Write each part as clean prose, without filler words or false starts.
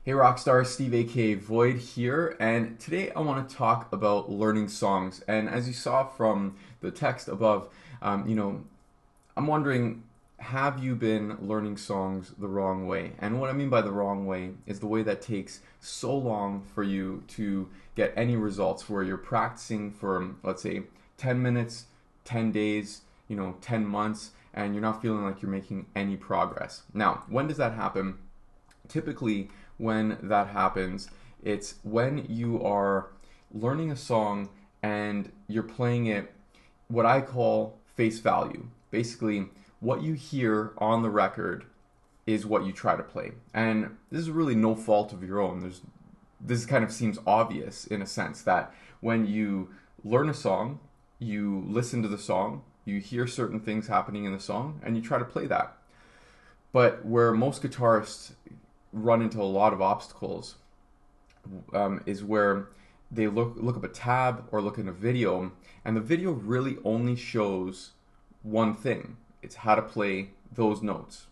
Hey Rockstar, Steve aka Void here, and today I want to talk about learning songs. And as you saw from the text above, I'm wondering, have you been learning songs the wrong way? And what I mean by the wrong way is the way that takes so long for you to get any results, where you're practicing for, let's say, 10 minutes, 10 days, 10 months, and you're not feeling like you're making any progress. Now, when does that happen? Typically, when that happens, it's when you are learning a song and you're playing it what I call face value. Basically, what you hear on the record is what you try to play. And this is really no fault of your own. This kind of seems obvious in a sense that when you learn a song, you listen to the song, you hear certain things happening in the song, and you try to play that. But where most guitarists run into a lot of obstacles is where they look up a tab or look in a video, and the video really only shows one thing. It's how to play those notes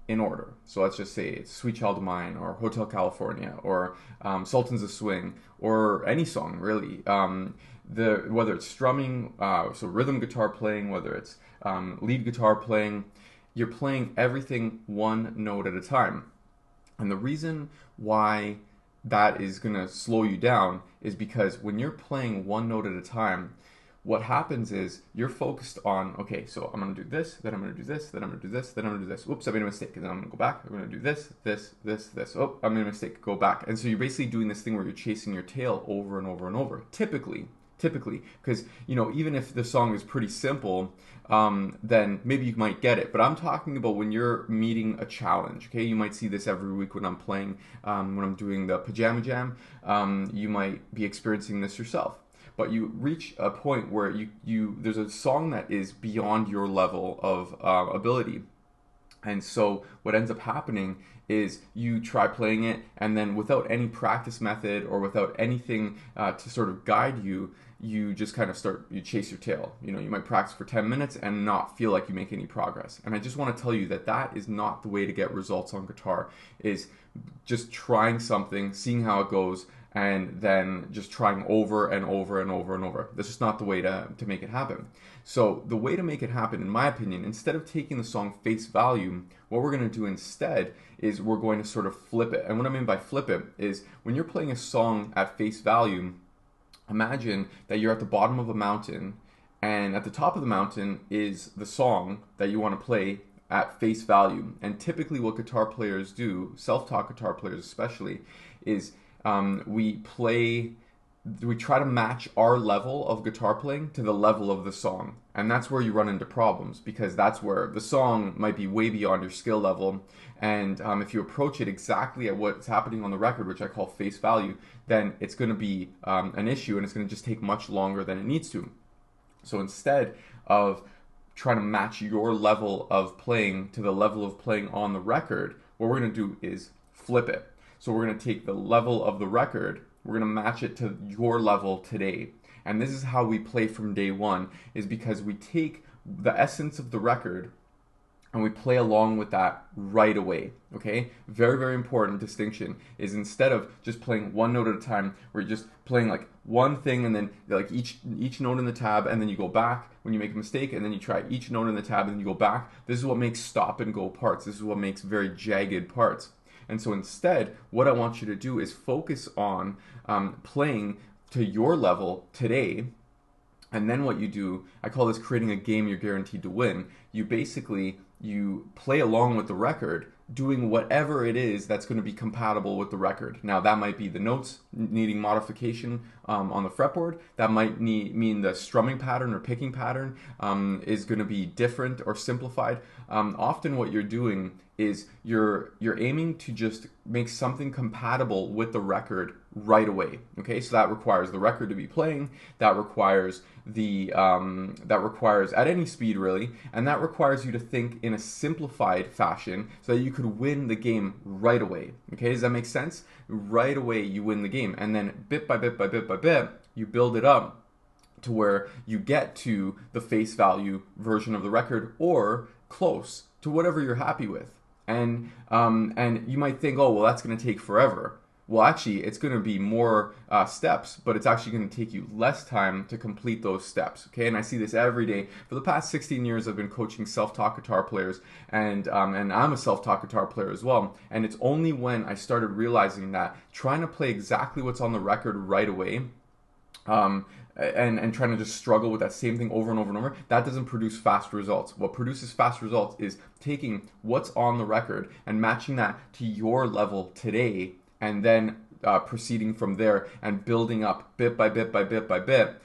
in order. So let's just say it's Sweet Child of Mine or Hotel California or Sultans of Swing or any song really. Whether it's strumming, so rhythm guitar playing, whether it's lead guitar playing, you're playing everything one note at a time. And the reason why that is going to slow you down is because when you're playing one note at a time, what happens is you're focused on, okay, so I'm going to do this, then I'm going to do this, then I'm going to do this, then I'm going to do this. Oops, I made a mistake. And then I'm going to go back. I'm going to do this, this, this, this. Oh, I made a mistake. Go back. And so you're basically doing this thing where you're chasing your tail over and over and over. Typically, because, even if the song is pretty simple, then maybe you might get it. But I'm talking about when you're meeting a challenge, okay? You might see this every week when I'm playing, when I'm doing the Pajama Jam. You might be experiencing this yourself. But you reach a point where there's a song that is beyond your level of ability. And so what ends up happening is you try playing it, and then without any practice method or without anything to sort of guide you, you just kind of you chase your tail. You might practice for 10 minutes and not feel like you make any progress. And I just want to tell you that that is not the way to get results on guitar, is just trying something, seeing how it goes, and then just trying over and over and over and over. That's just not the way to make it happen. So the way to make it happen, in my opinion, instead of taking the song face value, what we're going to do instead is we're going to sort of flip it. And what I mean by flip it is when you're playing a song at face value, imagine that you're at the bottom of a mountain, and at the top of the mountain is the song that you want to play at face value. And typically what guitar players do, self-taught guitar players especially, is we try to match our level of guitar playing to the level of the song. And that's where you run into problems, because that's where the song might be way beyond your skill level. And if you approach it exactly at what's happening on the record, which I call face value, then it's going to be an issue, and it's going to just take much longer than it needs to. So instead of trying to match your level of playing to the level of playing on the record, what we're going to do is flip it. So we're going to take the level of the record, we're going to match it to your level today. And this is how we play from day one, is because we take the essence of the record and we play along with that right away, okay? Very, very important distinction is, instead of just playing one note at a time, where you're just playing like one thing and then like each note in the tab, and then you go back when you make a mistake, and then you try each note in the tab and then you go back. This is what makes stop and go parts. This is what makes very jagged parts. And so instead, what I want you to do is focus on playing to your level today. And then what you do, I call this creating a game you're guaranteed to win. You play along with the record, doing whatever it is that's going to be compatible with the record. Now, that might be the notes needing modification on the fretboard. That might mean the strumming pattern or picking pattern is going to be different or simplified. Often what you're doing is you're aiming to just make something compatible with the record right away. Okay, so that requires the record to be playing. That requires at any speed really, and that requires you to think in a simplified fashion so that you could win the game right away. Okay, does that make sense? Right away you win the game, and then bit by bit by bit by bit you build it up to where you get to the face value version of the record, or close to whatever you're happy with. And you might think, oh, well, that's going to take forever. Well, actually, it's going to be more steps, but it's actually going to take you less time to complete those steps. Okay, and I see this every day. For the past 16 years, I've been coaching self-taught guitar players, and I'm a self-taught guitar player as well. And it's only when I started realizing that trying to play exactly what's on the record right away, and trying to just struggle with that same thing over and over and over, that doesn't produce fast results. What produces fast results is taking what's on the record and matching that to your level today, and then proceeding from there and building up bit by bit by bit by bit,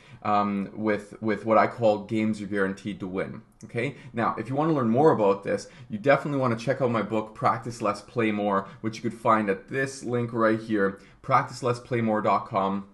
with what I call games you're guaranteed to win. Okay, now if you want to learn more about this, you definitely want to check out my book, Practice Less, Play More, which you could find at this link right here, practicelessplaymore.com.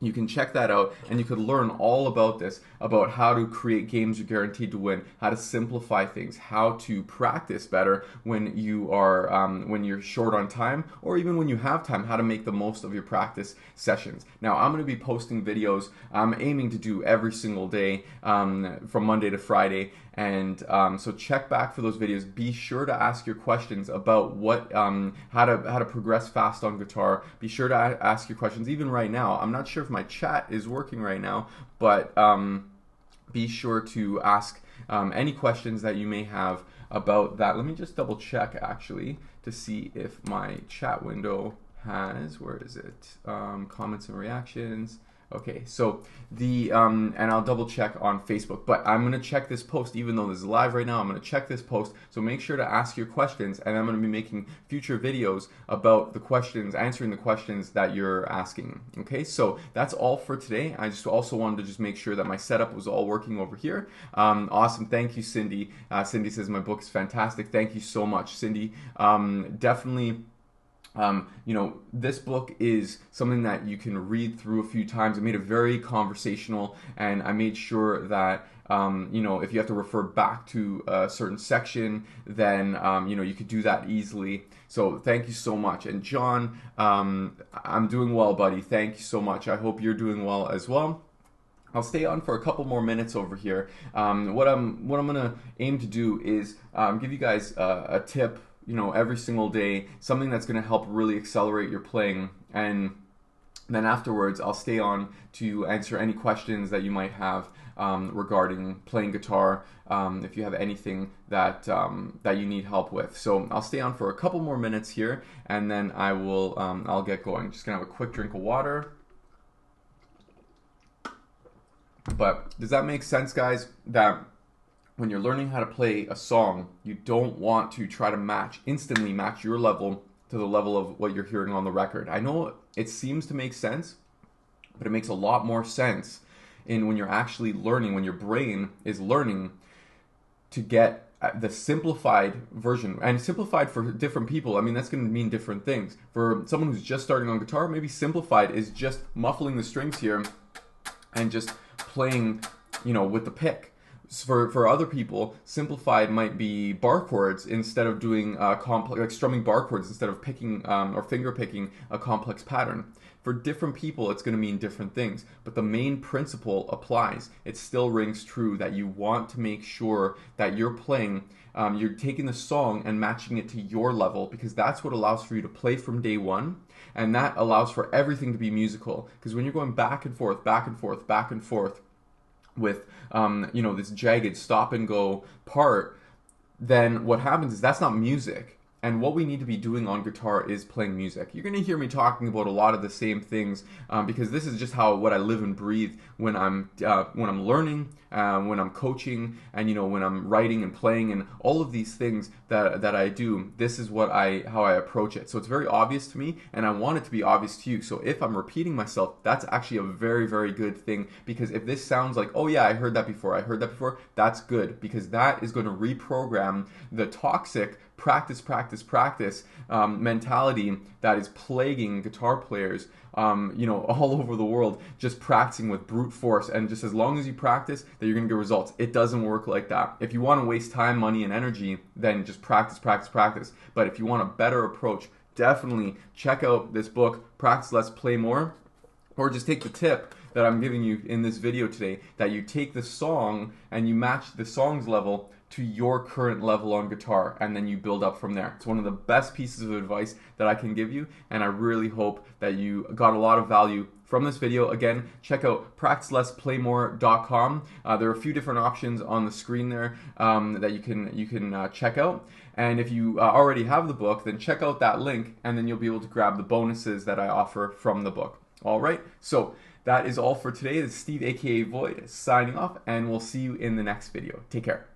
You can check that out, and you could learn all about this, about how to create games you're guaranteed to win, how to simplify things, how to practice better when you are when you're short on time, or even when you have time, how to make the most of your practice sessions. Now, I'm going to be posting videos. I'm aiming to do every single day from Monday to Friday, and so check back for those videos. Be sure to ask your questions about what how to progress fast on guitar. Be sure to ask your questions. Even right now, I'm not sure if my chat is working right now, but be sure to ask any questions that you may have about that. Let me just double check actually to see if my chat window has, where is it? Comments and reactions. Okay, so and I'll double check on Facebook, but I'm going to check this post, even though this is live right now. I'm going to check this post, so make sure to ask your questions, and I'm going to be making future videos about the questions, answering the questions that you're asking. Okay, so that's all for today. I just also wanted to just make sure that my setup was all working over here. Awesome, thank you, Cindy. Cindy says my book is fantastic. Thank you so much, Cindy. Definitely. This book is something that you can read through a few times. I made it very conversational, and I made sure that if you have to refer back to a certain section, then you could do that easily. So thank you so much. And John, I'm doing well, buddy. Thank you so much. I hope you're doing well as well. I'll stay on for a couple more minutes over here. What I'm gonna aim to do is give you guys a tip, every single day, something that's going to help really accelerate your playing, and then afterwards I'll stay on to answer any questions that you might have regarding playing guitar, if you have anything that you need help with. So I'll stay on for a couple more minutes here, and then I'll get going. Just gonna have a quick drink of water. But does that make sense, guys? That when you're learning how to play a song, you don't want to try to instantly match your level to the level of what you're hearing on the record. I know it seems to make sense, but it makes a lot more sense when you're actually learning, when your brain is learning to get the simplified version. And simplified for different people, I mean, that's going to mean different things. For someone who's just starting on guitar, maybe simplified is just muffling the strings here and just playing, with the pick. For other people, simplified might be bar chords instead of doing complex, like strumming bar chords instead of picking or finger picking a complex pattern. For different people, it's going to mean different things, but the main principle applies. It still rings true that you want to make sure that you're playing, you're taking the song and matching it to your level, because that's what allows for you to play from day one, and that allows for everything to be musical. Because when you're going back and forth, back and forth, back and forth, with this jagged stop and go part, then what happens is that's not music. And what we need to be doing on guitar is playing music. You're going to hear me talking about a lot of the same things because this is just what I live and breathe when I'm learning, when I'm coaching, and when I'm writing and playing and all of these things that I do. This is how I approach it. So it's very obvious to me, and I want it to be obvious to you. So if I'm repeating myself, that's actually a very, very good thing, because if this sounds like, oh yeah, I heard that before, that's good, because that is going to reprogram the toxic practice mentality that is plaguing guitar players all over the world, just practicing with brute force, and just as long as you practice that you're going to get results. It doesn't work like that. If you want to waste time, money, and energy, then just practice. But if you want a better approach, definitely check out this book, Practice Less, Play More, or just take the tip that I'm giving you in this video today, that you take the song and you match the song's level to your current level on guitar, and then you build up from there. It's one of the best pieces of advice that I can give you, and I really hope that you got a lot of value from this video. Again, check out practicelessplaymore.com. There are a few different options on the screen there that you can check out. And if you already have the book, then check out that link, and then you'll be able to grab the bonuses that I offer from the book. All right, so that is all for today. This is Steve, aka Void, signing off, and we'll see you in the next video. Take care.